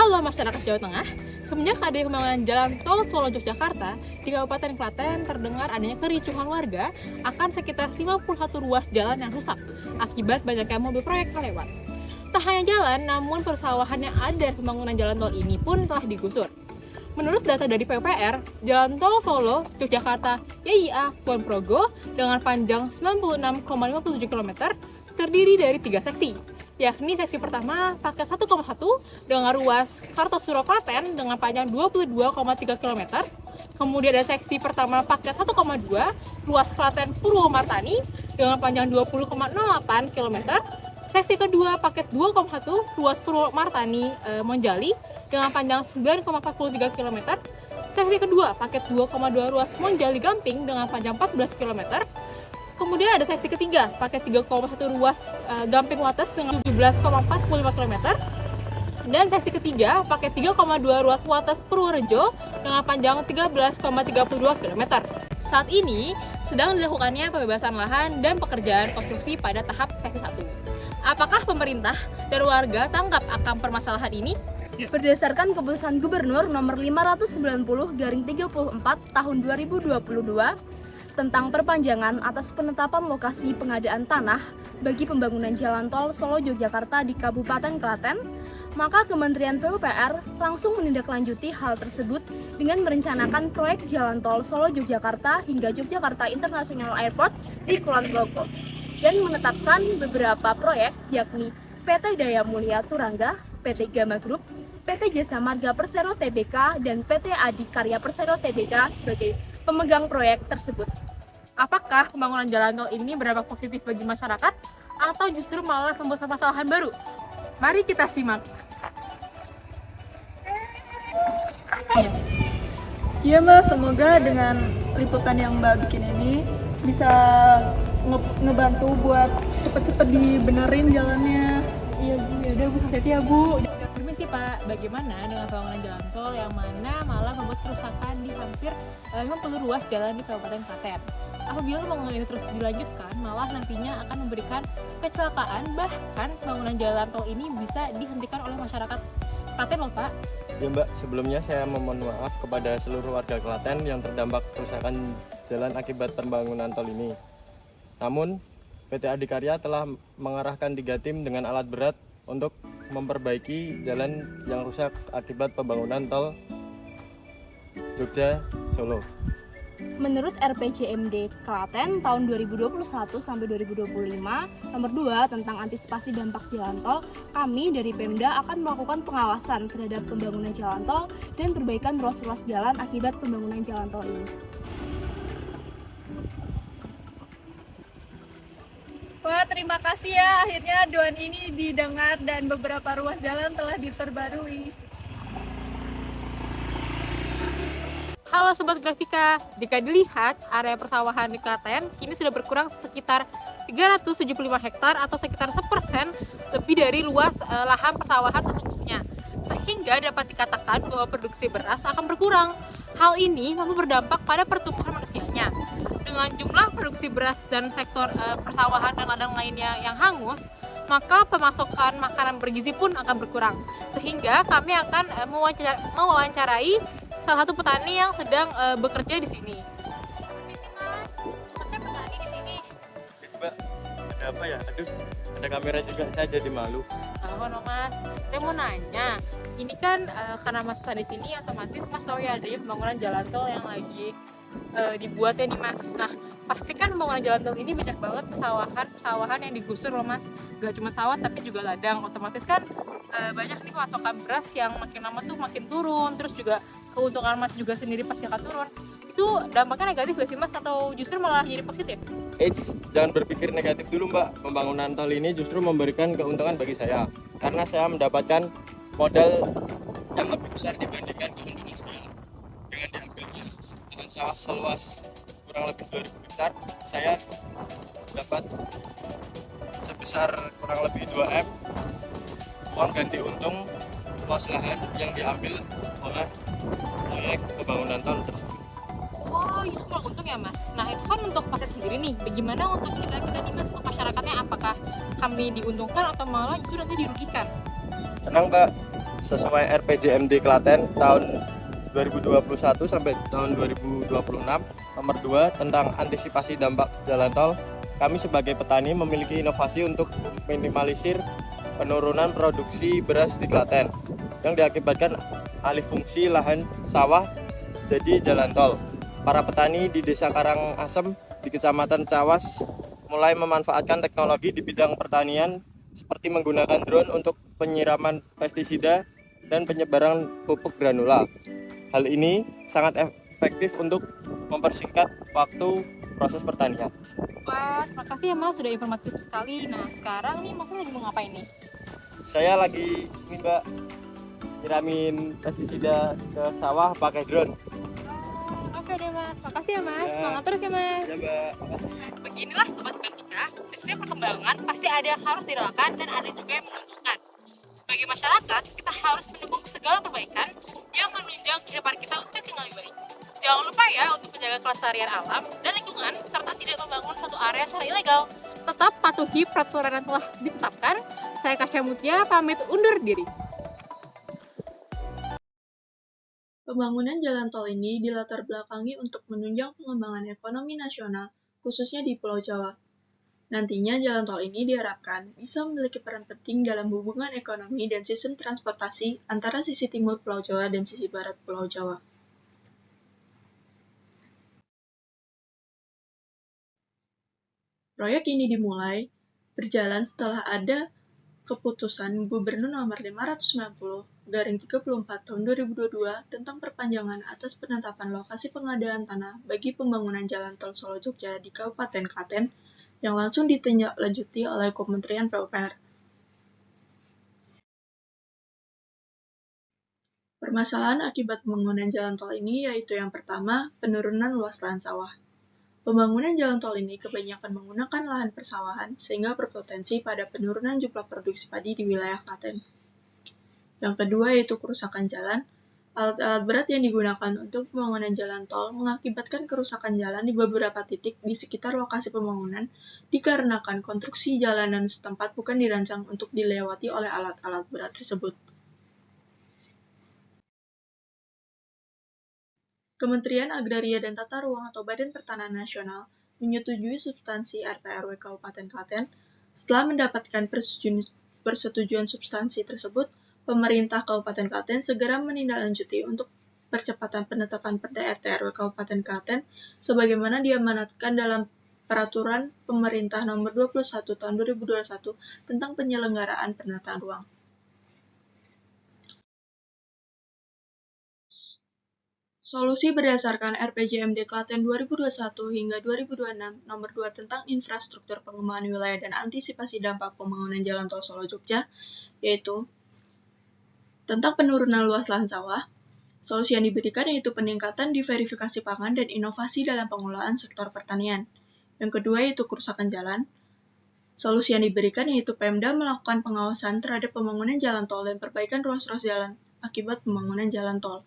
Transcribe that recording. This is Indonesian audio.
Halo masyarakat Jawa Tengah, semenjak ada pembangunan jalan tol Solo Yogyakarta di Kabupaten Klaten terdengar adanya kericuhan warga akan sekitar 51 ruas jalan yang rusak akibat banyaknya mobil proyek yang lewat. Tak hanya jalan, namun persawahan yang ada di pembangunan jalan tol ini pun telah digusur. Menurut data dari PUPR, jalan tol Solo Yogyakarta YIA Kulon Progo dengan panjang 96,57 km terdiri dari 3 seksi, yakni seksi pertama paket 1,1 dengan ruas Kartosuro Klaten dengan panjang 22,3 km. Kemudian ada seksi pertama paket 1,2 ruas Klaten Purwomartani dengan panjang 20,08 km. Seksi kedua paket 2,1 ruas Purwomartani Monjali dengan panjang 9,43 km. Seksi kedua paket 2,2 ruas Monjali Gamping dengan panjang 14 km. Kemudian ada seksi ketiga, paket 3,1 ruas Gamping Wates dengan 17,45 km. Dan seksi ketiga, paket 3,2 ruas Wates Purworejo dengan panjang 13,32 km. Saat ini sedang dilakukannya pembebasan lahan dan pekerjaan konstruksi pada tahap seksi 1. Apakah pemerintah dan warga tanggap akan permasalahan ini? Berdasarkan keputusan Gubernur nomor 590/34 tahun 2022 tentang perpanjangan atas penetapan lokasi pengadaan tanah bagi pembangunan jalan tol Solo Yogyakarta di Kabupaten Klaten, maka Kementerian PUPR langsung menindaklanjuti hal tersebut dengan merencanakan proyek jalan tol Solo Yogyakarta hingga Yogyakarta International Airport di Kulon Progo dan menetapkan beberapa proyek yakni PT Daya Mulia Turangga, PT Gama Group, PT Jasa Marga Persero Tbk, dan PT Adikarya Persero Tbk sebagai pemegang proyek tersebut. Apakah pembangunan jalan tol ini berdampak positif bagi masyarakat atau justru malah membuat permasalahan baru? Mari kita simak. Iya Mbak, semoga dengan liputan yang Mbak bikin ini bisa ngebantu buat cepet-cepet dibenerin jalannya. Iya Bu, yaudah Bu, hati-hati ya Bu. Permisi Pak, bagaimana dengan pembangunan jalan tol yang mana malah membuat kerusakan di hampir 50 ruas jalan di Kabupaten Klaten? Apabila pembangunan ini terus dilanjutkan, malah nantinya akan memberikan kecelakaan, bahkan pembangunan jalan tol ini bisa dihentikan oleh masyarakat Klaten loh Pak. Ya Mbak, sebelumnya saya memohon maaf kepada seluruh warga Klaten yang terdampak kerusakan jalan akibat pembangunan tol ini. Namun, PT Adikarya telah mengarahkan 3 tim dengan alat berat untuk memperbaiki jalan yang rusak akibat pembangunan tol Jogja Solo. Menurut RPJMD Klaten tahun 2021 sampai 2025 nomor 2 tentang antisipasi dampak jalan tol, kami dari Pemda akan melakukan pengawasan terhadap pembangunan jalan tol dan perbaikan ruas-ruas jalan akibat pembangunan jalan tol ini. Wah, terima kasih ya, akhirnya aduan ini didengar dan beberapa ruas jalan telah diperbarui. Halo Sobat Grafika, jika dilihat area persawahan di Klaten kini sudah berkurang sekitar 375 hektar atau sekitar 1% lebih dari luas lahan persawahan sesungguhnya. Sehingga dapat dikatakan bahwa produksi beras akan berkurang. Hal ini mampu berdampak pada pertumbuhan manusianya. Dengan jumlah produksi beras dan sektor persawahan dan ladang lainnya yang hangus, maka pemasokan makanan bergizi pun akan berkurang. Sehingga kami akan mewawancarai salah satu petani yang sedang bekerja di sini. Petani di sini. Mbak, ada apa ya? Aduh, ada kamera juga, saya jadi malu. Halo Mas, saya mau nanya. Ini kan karena Mas petani di sini, otomatis Mas tahu ya adanya pembangunan jalan tol yang lagi dibuat ya nih Mas. Nah, pasti kan pembangunan jalan tol ini banyak banget pesawahan yang digusur loh Mas. Gak cuma sawah tapi juga ladang. Otomatis kan banyak nih pasokan beras yang makin lama tuh makin turun. Terus juga keuntungan Mas juga sendiri pasti akan turun. Itu dampaknya negatif gak sih Mas atau justru malah jadi positif? Eits, jangan berpikir negatif dulu Mbak. Pembangunan tol ini justru memberikan keuntungan bagi saya. Karena saya mendapatkan modal yang lebih besar dibandingkan keuntungan saya. Dengan diambilnya lahan sawah seluas kurang lebih 2000 hektar, saya dapat sebesar kurang lebih 2M uang ganti untung luas lahan yang diambil oleh proyek pembangunan tol tersebut. Oh, justru untung ya Mas. Nah itu kan untuk Masnya sendiri nih. Bagaimana untuk kita nih Mas, untuk masyarakatnya? Apakah kami diuntungkan atau malah justru nanti dirugikan? Tenang Mbak, sesuai RPJMD Klaten tahun 2021 sampai tahun 2026 nomor 2 tentang antisipasi dampak jalan tol. Kami sebagai petani memiliki inovasi untuk minimalisir penurunan produksi beras di Klaten yang diakibatkan alih fungsi lahan sawah jadi jalan tol. Para petani di Desa Karangasem di Kecamatan Cawas mulai memanfaatkan teknologi di bidang pertanian seperti menggunakan drone untuk penyiraman pestisida dan penyebaran pupuk granula. Hal ini sangat efektif untuk mempersingkat waktu proses pertanian. Wah, terima kasih ya Mas, sudah informatif sekali. Nah, sekarang nih Mas lagi mau ngapain nih? Saya lagi ini Mbak, nyiramin pestisida ke sawah pakai drone. Oke deh Mas, makasih ya Mas. Ya. Semangat terus ya Mas. Ya Mbak. Beginilah Sobat Bertika, di setiap perkembangan pasti ada yang harus direlakan dan ada juga yang menguntungkan. Sebagai masyarakat, kita harus mendukung segala perbaikan yang menunjang kehidupan kita untuk yang lebih baik. Jangan lupa ya untuk menjaga kelestarian alam dan lingkungan serta tidak membangun suatu area secara ilegal. Tetap patuhi peraturan yang telah ditetapkan. Saya Kasya Mutia pamit undur diri. Pembangunan jalan tol ini dilatar belakangi untuk menunjang pengembangan ekonomi nasional, khususnya di Pulau Jawa. Nantinya jalan tol ini diharapkan bisa memiliki peran penting dalam hubungan ekonomi dan sistem transportasi antara sisi timur Pulau Jawa dan sisi barat Pulau Jawa. Proyek ini dimulai berjalan setelah ada Keputusan Gubernur Nomor 590/34 Tahun 2022 tentang perpanjangan atas penetapan lokasi pengadaan tanah bagi pembangunan jalan tol Solo Jogja di Kabupaten Klaten yang langsung ditindaklanjuti oleh Kementerian PUPR. Permasalahan akibat pembangunan jalan tol ini yaitu yang pertama, penurunan luas lahan sawah. Pembangunan jalan tol ini kebanyakan menggunakan lahan persawahan sehingga berpotensi pada penurunan jumlah produksi padi di wilayah Klaten. Yang kedua yaitu kerusakan jalan. Alat-alat berat yang digunakan untuk pembangunan jalan tol mengakibatkan kerusakan jalan di beberapa titik di sekitar lokasi pembangunan dikarenakan konstruksi jalanan setempat bukan dirancang untuk dilewati oleh alat-alat berat tersebut. Kementerian Agraria dan Tata Ruang atau Badan Pertanahan Nasional menyetujui substansi RT/RW Kabupaten Klaten. Setelah mendapatkan persetujuan substansi tersebut, pemerintah Kabupaten Klaten segera menindaklanjuti untuk percepatan penetapan Perda RT/RW Kabupaten Klaten sebagaimana diamanatkan dalam Peraturan Pemerintah Nomor 21 Tahun 2021 tentang penyelenggaraan penataan ruang. Solusi berdasarkan RPJMD Klaten 2021 hingga 2026 Nomor 2 tentang infrastruktur pengembangan wilayah dan antisipasi dampak pembangunan jalan tol Solo Jogja, yaitu tentang penurunan luas lahan sawah. Solusi yang diberikan yaitu peningkatan diverifikasi pangan dan inovasi dalam pengelolaan sektor pertanian. Yang kedua yaitu kerusakan jalan. Solusi yang diberikan yaitu Pemda melakukan pengawasan terhadap pembangunan jalan tol dan perbaikan ruas-ruas jalan akibat pembangunan jalan tol.